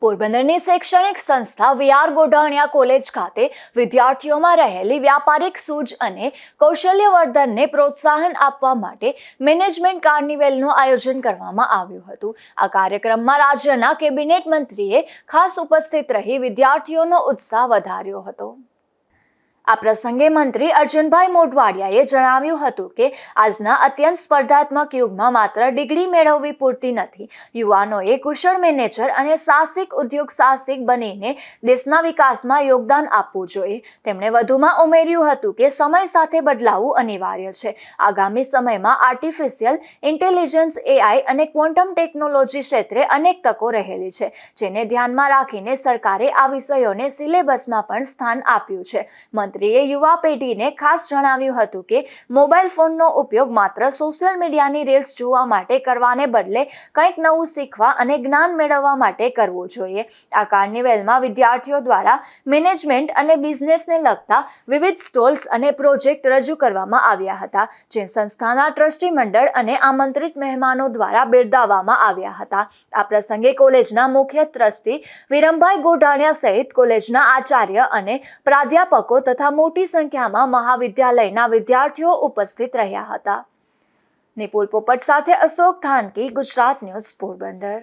પોરબંદરની શૈક્ષણિક સંસ્થા વીઆર ગોઢાણીયા કોલેજ ખાતે વિદ્યાર્થીઓમાં રહેલી વ્યાપારિક સૂઝ અને કૌશલ્યવર્ધનને પ્રોત્સાહન આપવા માટે મેનેજમેન્ટ કાર્નિવેલનું આયોજન કરવામાં આવ્યું હતું। આ કાર્યક્રમમાં રાજ્યના કેબિનેટ મંત્રીએ ખાસ ઉપસ્થિત રહી વિદ્યાર્થીઓનો ઉત્સાહ વધાર્યો હતો। આ પ્રસંગે મંત્રી અર્જુનભાઈ મોઢવાડિયાએ જણાવ્યું હતું કે આજના અત્યંત સ્પર્ધાત્મક યુગમાં માત્ર ડિગ્રી મેળવવી પૂરતી નથી। યુવાનોએ કુશળ મેનેજર અને સાહસિક ઉદ્યોગ સાહસિક બનીને દેશના વિકાસમાં યોગદાન આપવું જોઈએ। તેમણે વધુમાં ઉમેર્યું હતું કે સમય સાથે બદલાવું અનિવાર્ય છે। આગામી સમયમાં આર્ટિફિશિયલ ઇન્ટેલિજન્સ AI અને ક્વોન્ટમ ટેકનોલોજી ક્ષેત્રે અનેક તકો રહેલી છે, જેને ધ્યાનમાં રાખીને સરકારે આ વિષયોને સિલેબસમાં પણ સ્થાન આપ્યું છે। મંત્રીએ યુવા પેઢીને ખાસ જણાવ્યું હતું કે મોબાઈલ ફોનનો ઉપયોગ માત્ર સોશિયલ મીડિયાની રીલ્સ જોવા માટે કરવાને બદલે કંઈક નવું શીખવા અને જ્ઞાન મેળવવા માટે કરવું જોઈએ। આ કાર્નિવેલમાં વિદ્યાર્થીઓ દ્વારા મેનેજમેન્ટ અને બિઝનેસને લગતા વિવિધ સ્ટોલ્સ અને પ્રોજેક્ટ રજૂ કરવામાં આવ્યા હતા, જે સંસ્થાના ટ્રસ્ટી મંડળ અને આમંત્રિત મહેમાનો દ્વારા બિરદાવવામાં આવ્યા હતા। આ પ્રસંગે કોલેજના મુખ્ય ટ્રસ્ટી વિરમભાઈ ગોઢાણીયા સહિત કોલેજના આચાર્ય અને પ્રાધ્યાપકો તથા મોટી સંખ્યામાં મહાવિદ્યાલયના વિદ્યાર્થીઓ ઉપસ્થિત રહ્યા હતા। નિપુલ પોપટ સાથે અશોક થાનકી, ગુજરાત ન્યૂઝ, પોરબંદર।